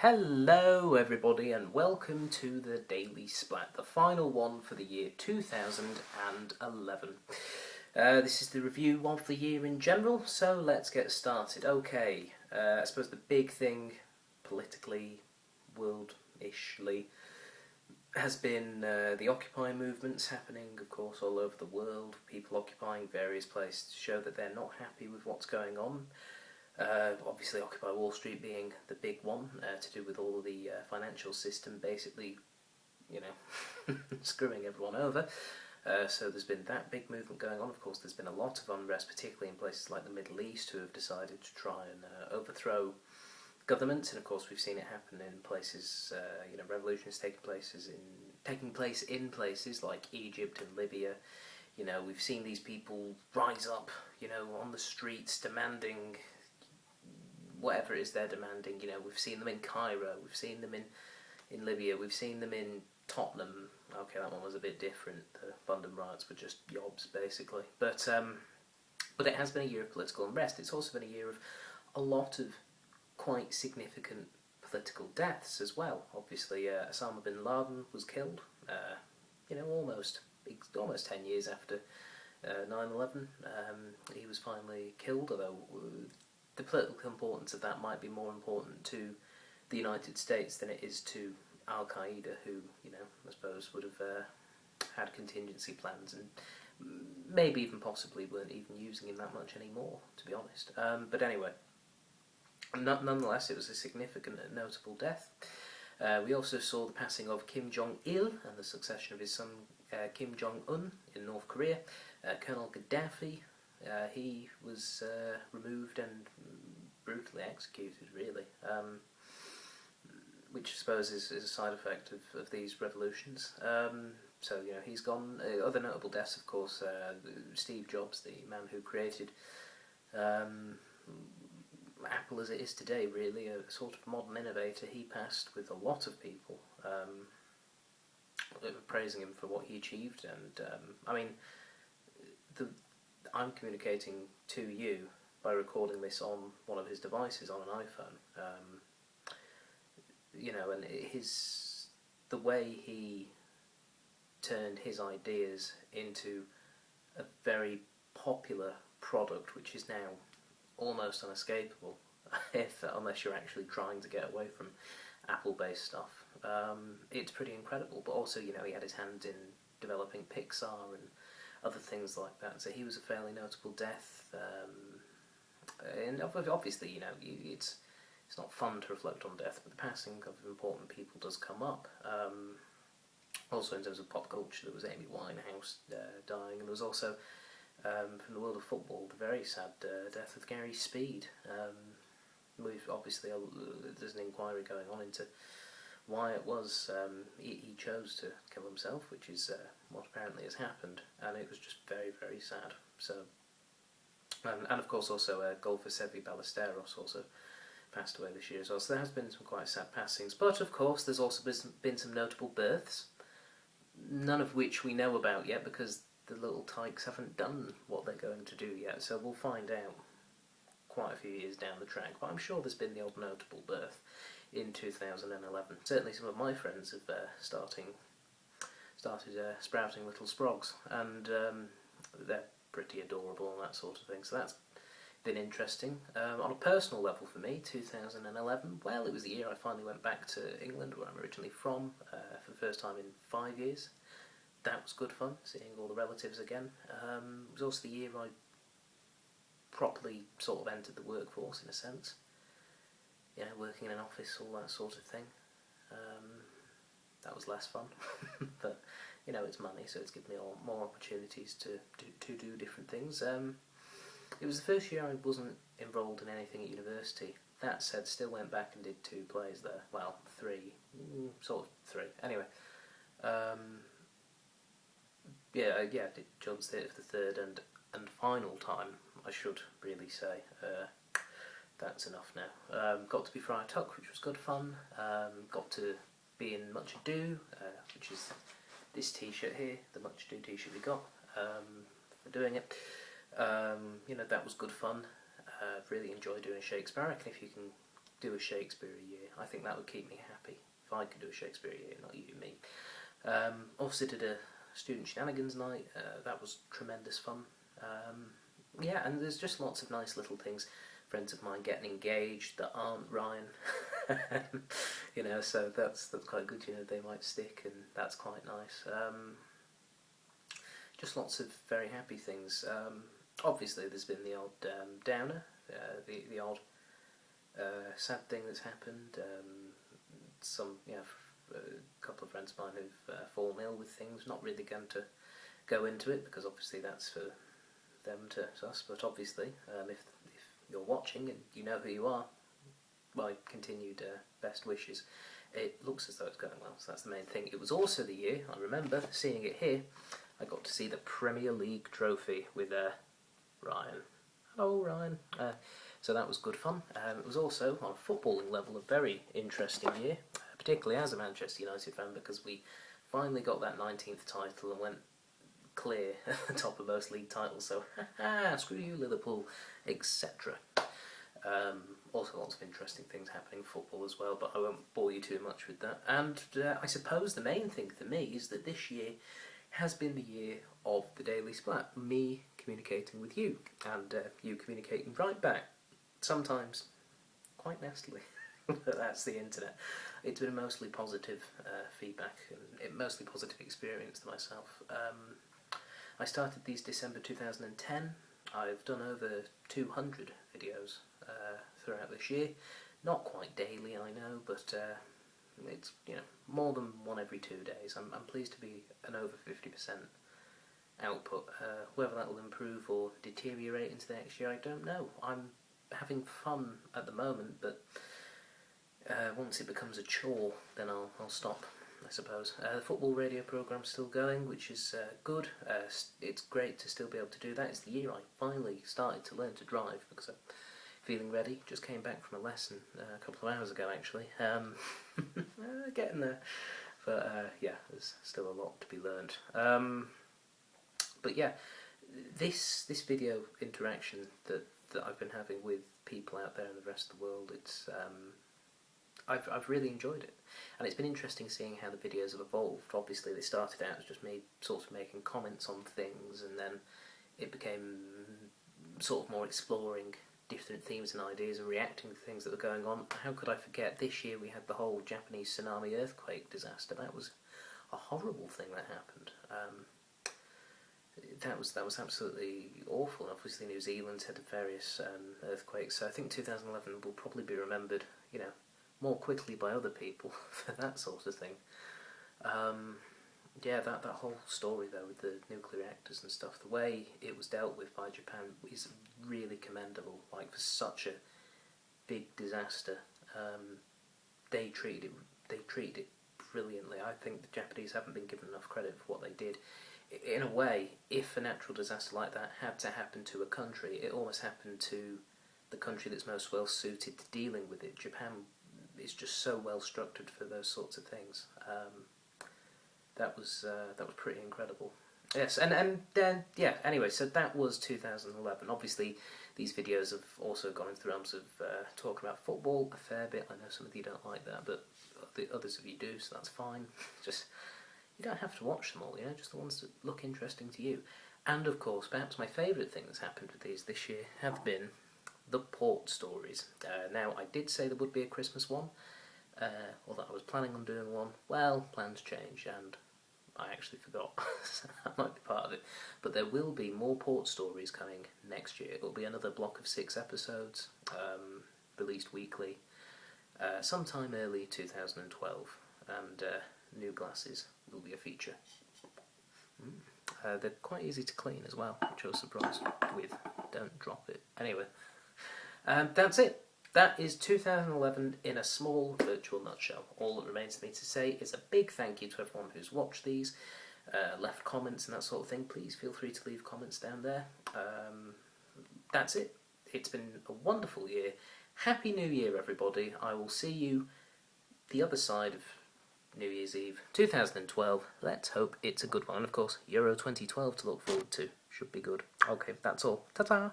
Hello everybody and welcome to the Daily Splat, the final one for the year 2011. This is the review of the year in general, so let's get started. Okay, I suppose the big thing politically, world-ishly, has been the Occupy movements happening, of course, all over the world. People occupying various places to show that they're not happy with what's going on. Obviously Occupy Wall Street being the big one, to do with all of the financial system basically, screwing everyone over. So there's been that big movement going on. Of course there's been a lot of unrest, particularly in places like the Middle East, who have decided to try and overthrow governments, and of course we've seen it happen in places, revolutions taking place in places like Egypt and Libya. We've seen these people rise up, on the streets demanding whatever it is they're demanding. We've seen them in Cairo, we've seen them in Libya, we've seen them in Tottenham. Okay, that one was a bit different. The London riots were just yobs, basically. But it has been a year of political unrest. It's also been a year of a lot of quite significant political deaths as well. Obviously, Osama bin Laden was killed, almost 10 years after 9/11. He was finally killed, although the political importance of that might be more important to the United States than it is to Al-Qaeda, who, I suppose would have had contingency plans and maybe even possibly weren't even using him that much anymore, to be honest. But anyway, nonetheless, it was a significant and notable death. We also saw the passing of Kim Jong-il and the succession of his son Kim Jong-un in North Korea. Colonel Gaddafi, he was removed and brutally executed, really, which I suppose is a side effect of these revolutions. So, he's gone. Other notable deaths, of course, Steve Jobs, the man who created Apple as it is today, really, a sort of modern innovator. He passed, with a lot of people praising him for what he achieved. And I'm communicating to you by recording this on one of his devices, on an iPhone. And the way he turned his ideas into a very popular product, which is now almost unescapable, unless you're actually trying to get away from Apple-based stuff. It's pretty incredible. But also, he had his hand in developing Pixar and other things like that. So he was a fairly notable death. And obviously, it's not fun to reflect on death, but the passing of important people does come up. Also, in terms of pop culture, there was Amy Winehouse dying, and there was also, from the world of football, the very sad death of Gary Speed. There's an inquiry going on into why it was he chose to kill himself, which is what apparently has happened, and it was just very, very sad. So, and of course also golfer Seve Ballesteros also passed away this year as well. So there has been some quite sad passings, but of course there's also been some notable births, none of which we know about yet because the little tykes haven't done what they're going to do yet. So we'll find out quite a few years down the track, but I'm sure there's been the odd notable birth in 2011. Certainly some of my friends have started sprouting little sprogs, and they're pretty adorable and that sort of thing, so that's been interesting. On a personal level for me, 2011, well, it was the year I finally went back to England, where I'm originally from, for the first time in 5 years. That was good fun, seeing all the relatives again. It was also the year I properly sort of entered the workforce, in a sense. Working in an office, all that sort of thing. That was less fun, but it's money, so it's given me more opportunities to do different things. It was the first year I wasn't enrolled in anything at university. That said, still went back and did 2 plays there. Well, 3, sort of 3. Anyway, I did John's Theatre for the third and final time, I should really say. That's enough now. Got to be Friar Tuck, which was good fun. Got to be in Much Ado, which is this t-shirt here, the Much Ado t-shirt we got for doing it. That was good fun. Really enjoy doing Shakespeare. I reckon if you can do a Shakespeare a year. I think that would keep me happy if I could do a Shakespeare a year, not you, me. Also did a student shenanigans night. That was tremendous fun. Yeah, and there's just lots of nice little things. Friends of mine getting engaged that aren't Ryan. You know, so that's quite good. You know, they might stick, and that's quite nice. Just lots of very happy things. Obviously, there's been the odd downer, the odd sad thing that's happened. A couple of friends of mine who've fallen ill with things. Not really going to go into it because obviously that's for them to us. But obviously, if you're watching and you know who you are, my continued best wishes. It looks as though it's going well, so that's the main thing. It was also the year, I remember seeing it here, I got to see the Premier League trophy with Ryan. Hello, Ryan. So that was good fun. It was also, on a footballing level, a very interesting year, particularly as a Manchester United fan, because we finally got that 19th title and went clear at the top of most league titles, so screw you Liverpool, etc. Also lots of interesting things happening in football as well, but I won't bore you too much with that. And I suppose the main thing for me is that this year has been the year of the Daily Splat, me communicating with you, and you communicating right back, sometimes quite nastily. That's the internet. It's been a mostly positive feedback, and a mostly positive experience to myself. I started these December 2010. I've done over 200 videos throughout this year. Not quite daily, I know, but it's more than one every 2 days. I'm pleased to be an over 50% output. Whether that will improve or deteriorate into the next year, I don't know. I'm having fun at the moment, but once it becomes a chore, then I'll stop, I suppose. The football radio programme's still going, which is good. It's great to still be able to do that. It's the year I finally started to learn to drive, because I'm feeling ready. Just came back from a lesson a couple of hours ago, actually. Getting there. But yeah, there's still a lot to be learned. But yeah, this video interaction that I've been having with people out there in the rest of the world, it's I've really enjoyed it, and it's been interesting seeing how the videos have evolved. Obviously, they started out as just me sort of making comments on things, and then it became sort of more exploring different themes and ideas and reacting to things that were going on. How could I forget, this year we had the whole Japanese tsunami earthquake disaster. That was a horrible thing that happened. That was absolutely awful. And obviously New Zealand's had various earthquakes, so I think 2011 will probably be remembered, more quickly by other people for that sort of thing. Yeah, that whole story though with the nuclear reactors and stuff, the way it was dealt with by Japan is really commendable. Like, for such a big disaster, they treated it brilliantly. I think the Japanese haven't been given enough credit for what they did. In a way, if a natural disaster like that had to happen to a country, it almost happened to the country that's most well suited to dealing with it. Japan is just so well structured for those sorts of things. That was pretty incredible. Yes, and yeah. Anyway, so that was 2011. Obviously, these videos have also gone into the realms of talking about football a fair bit. I know some of you don't like that, but the others of you do, so that's fine. Just, you don't have to watch them all, just the ones that look interesting to you. And of course, perhaps my favourite thing that's happened with these this year have been the port stories. Now, I did say there would be a Christmas one, or that I was planning on doing one. Well, plans change, and I actually forgot, so that might be part of it. But there will be more port stories coming next year. It'll be another block of 6 episodes, released weekly, sometime early 2012, and new glasses will be a feature. They're quite easy to clean as well, which I was surprised with. Don't drop it. Anyway, that's it. That is 2011 in a small virtual nutshell. All that remains for me to say is a big thank you to everyone who's watched these, left comments and that sort of thing. Please feel free to leave comments down there. That's it. It's been a wonderful year. Happy New Year, everybody. I will see you the other side of New Year's Eve 2012. Let's hope it's a good one. Of course, Euro 2012 to look forward to. Should be good. Okay, that's all. Ta-ta!